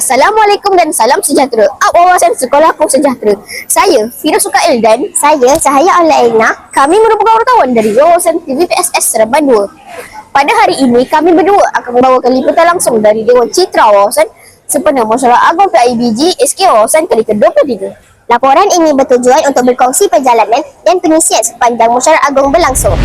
Assalamualaikum dan salam sejahtera. Wawasan Sekolahku Sejahtera. Saya Fira Sukail dan Saya Cahaya Alaina. kami merupakan wartawan dari Wawasan TVPSS Seremban 2. Pada hari ini kami berdua akan membawakan liputan langsung dari Dewan Citra Wawasan Sempena Musyawarah Agung PIBG SK Wawasan kali ke-23. Laporan ini bertujuan untuk berkongsi perjalanan dan pengisian sepanjang Musyawarah Agung berlangsung.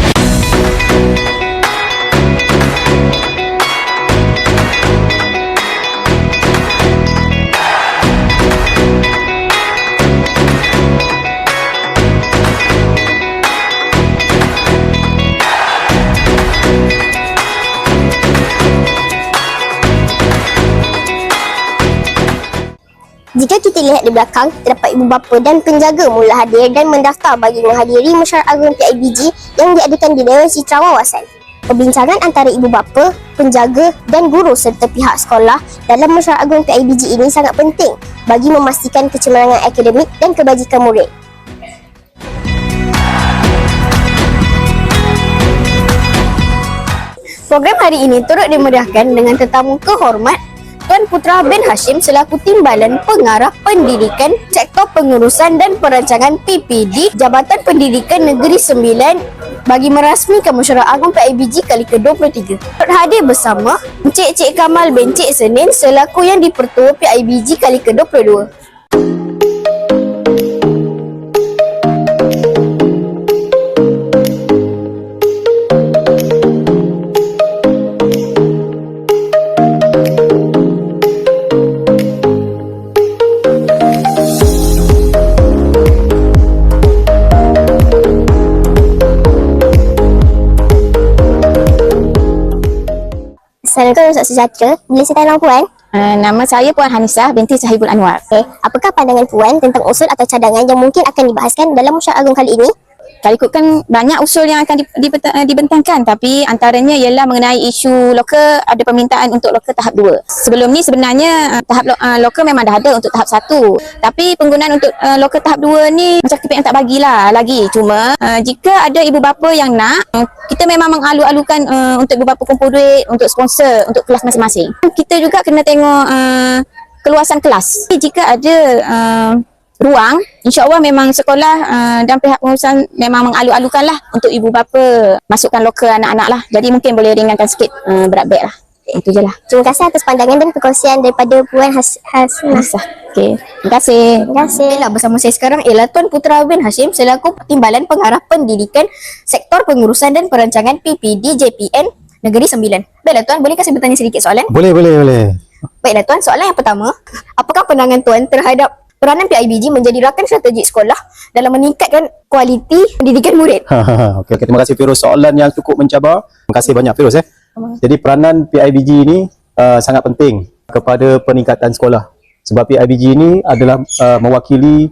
Jika kita lihat di belakang, terdapat ibu bapa dan penjaga mula hadir dan mendaftar bagi menghadiri Musyawarah Agung PIBG yang diadakan di Dewan Citra Wawasan. Perbincangan antara ibu bapa, penjaga dan guru serta pihak sekolah dalam Musyawarah Agung PIBG ini sangat penting bagi memastikan kecemerlangan akademik dan kebajikan murid. Program hari ini turut dimeriahkan dengan tetamu kehormat Tuan Putra bin Hashim selaku Timbalan Pengarah Pendidikan Sektor Pengurusan dan Perancangan PPD Jabatan Pendidikan Negeri Sembilan bagi merasmikan Musyawarah Agung PIBG kali ke-23. Hadir bersama Encik Kamal bin Cik Senin selaku Yang di-Pertua PIBG kali ke-22. Assalamualaikum Ustaz Sejahtera. Boleh saya tanya Puan? Nama saya Puan Hanisah binti Sahibul Anwar. Apakah pandangan Puan tentang usul atau cadangan yang mungkin akan dibahaskan dalam Musyawarah Agung kali ini? Kalau ikutkan banyak usul yang akan dibentangkan, tapi antaranya ialah mengenai isu loker, ada permintaan untuk loker tahap 2. Sebelum ni sebenarnya tahap loker memang dah ada untuk tahap 1. Tapi penggunaan untuk loker tahap 2 ni macam KPM tak bagilah lagi. Cuma jika ada ibu bapa yang nak, kita memang mengalu-alukan untuk ibu bapa kumpul duit untuk sponsor untuk kelas masing-masing. Kita juga kena tengok keluasan kelas. Jika ada ruang, insya-Allah memang sekolah dan pihak pengurusan memang mengalu-alukan lah untuk ibu bapa masukkan loker anak-anak lah. Jadi mungkin boleh ringankan sikit berat beg lah. Itu je lah. Terima kasih atas pandangan dan perkongsian daripada Puan Hasinah. Okey, terima kasih. Terima kasih. Baiklah, bersama saya sekarang ialah Tuan Putra bin Hashim selaku Timbalan Pengarah Pendidikan Sektor Pengurusan dan Perancangan PPD JPN Negeri Sembilan. Baiklah Tuan, bolehkah saya bertanya sedikit soalan? Boleh. Baiklah Tuan, soalan yang pertama, apakah pandangan Tuan terhadap peranan PIBG menjadi rakan strategik sekolah dalam meningkatkan kualiti pendidikan murid? Okey, terima kasih Firuz. Soalan yang cukup mencabar. Terima kasih banyak Firuz. Jadi peranan PIBG ini sangat penting kepada peningkatan sekolah. Sebab PIBG ini adalah mewakili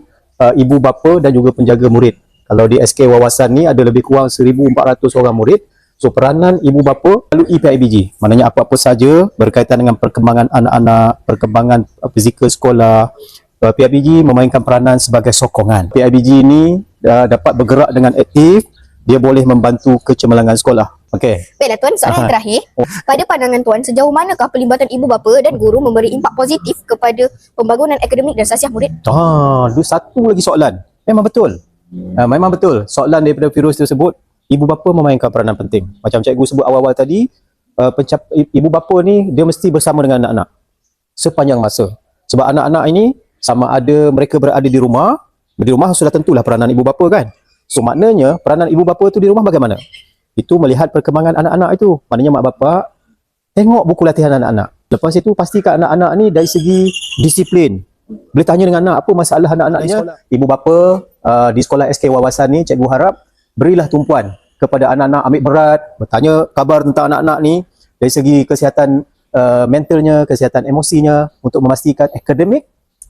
ibu bapa dan juga penjaga murid. Kalau di SK Wawasan ni ada lebih kurang 1,400 orang murid. So peranan ibu bapa melalui PIBG. Maknanya apa-apa saja berkaitan dengan perkembangan anak-anak, perkembangan fizikal sekolah, PIBG memainkan peranan sebagai sokongan. PIBG ini dapat bergerak dengan aktif, dia boleh membantu kecemerlangan sekolah. Okey. Baiklah Tuan, soalan yang terakhir. Pada pandangan Tuan, sejauh manakah pelibatan ibu bapa dan guru memberi impak positif kepada pembangunan akademik dan sasiah murid? Satu lagi soalan. Memang betul. Memang betul. Soalan daripada Firuz tersebut, ibu bapa memainkan peranan penting. Macam cikgu sebut awal-awal tadi, ibu bapa ni dia mesti bersama dengan anak-anak sepanjang masa. Sebab anak-anak ini sama ada mereka berada di rumah sudah tentulah peranan ibu bapa kan. So maknanya peranan ibu bapa tu di rumah bagaimana? Itu melihat perkembangan anak-anak itu. Maknanya mak bapak tengok buku latihan anak-anak. Lepas itu pastikan anak-anak ni dari segi disiplin. Boleh tanya dengan anak apa masalah anak-anaknya. Ibu bapa di sekolah SK Wawasan ni, cikgu harap berilah tumpuan kepada anak-anak, ambil berat, bertanya kabar tentang anak-anak ni dari segi kesihatan mentalnya, kesihatan emosinya untuk memastikan akademik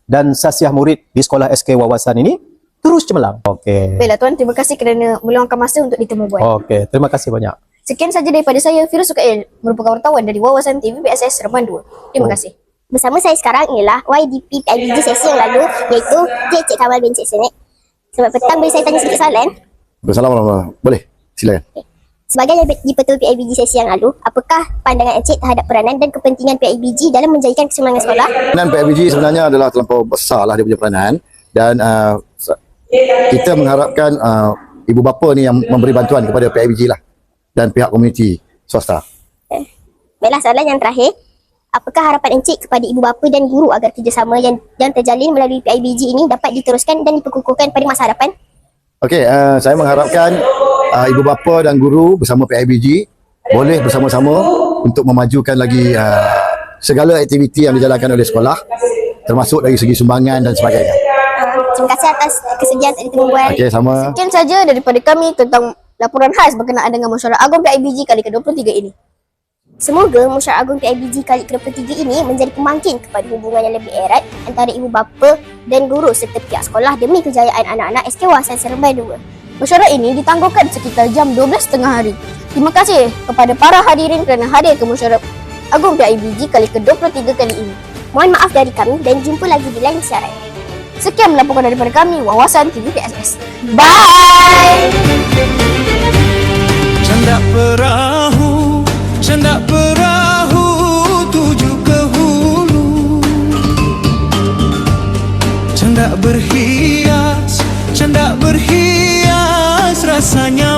dan sasiah murid di sekolah SK Wawasan ini terus cemerlang. Okey. Baiklah Tuan, terima kasih kerana meluangkan masa untuk ditemu Puan. Okey, terima kasih banyak. Sekian saja daripada saya, Fira Sukail, merupakan wartawan dari Wawasan TVPSS Seremban 2. Terima kasih. Bersama saya sekarang ialah YDP PIBG sesi yang lalu, iaitu Cik Kamal bin Cik Senin. Sebab petang boleh saya tanya sedikit soalan? Assalamualaikum. Boleh, silakan. Sebagai yang dipetul PIBG sesi yang lalu, apakah pandangan Encik terhadap peranan dan kepentingan PIBG dalam menjadikan keseimbangan sekolah? Peranan PIBG sebenarnya adalah terlampau besar lah dia punya peranan, dan kita mengharapkan ibu bapa ni yang memberi bantuan kepada PIBG lah dan pihak komuniti swasta. Baiklah, soalan yang terakhir. Apakah harapan Encik kepada ibu bapa dan guru agar kerjasama yang terjalin melalui PIBG ini dapat diteruskan dan diperkukuhkan pada masa hadapan? Okey, saya mengharapkan ibu bapa dan guru bersama PIBG boleh bersama-sama untuk memajukan lagi segala aktiviti yang dijalankan oleh sekolah, termasuk dari segi sumbangan dan sebagainya. Terima kasih atas kesediaan untuk membuat. Okey, sama. Sekian saja daripada kami tentang laporan khas berkenaan dengan Mesyuarat Agung PIBG kali ke-23 ini. Semoga Mesyuarat Agung PIBG kali ke-23 ini menjadi pembangkit kepada hubungan yang lebih erat antara ibu bapa dan guru serta pihak sekolah demi kejayaan anak-anak SK Wawasan Seremban 2. Mesyuarat ini ditangguhkan sekitar jam 12.30 hari. Terima kasih kepada para hadirin kerana hadir ke Mesyuarat Agung PIBG kali ke-23 kali ini. Mohon maaf dari kami dan jumpa lagi di lain siaran. Sekian melaporkan daripada kami, Wawasan TV PSS. Bye! Canda perahu tuju ke hulu, canda berhias rasanya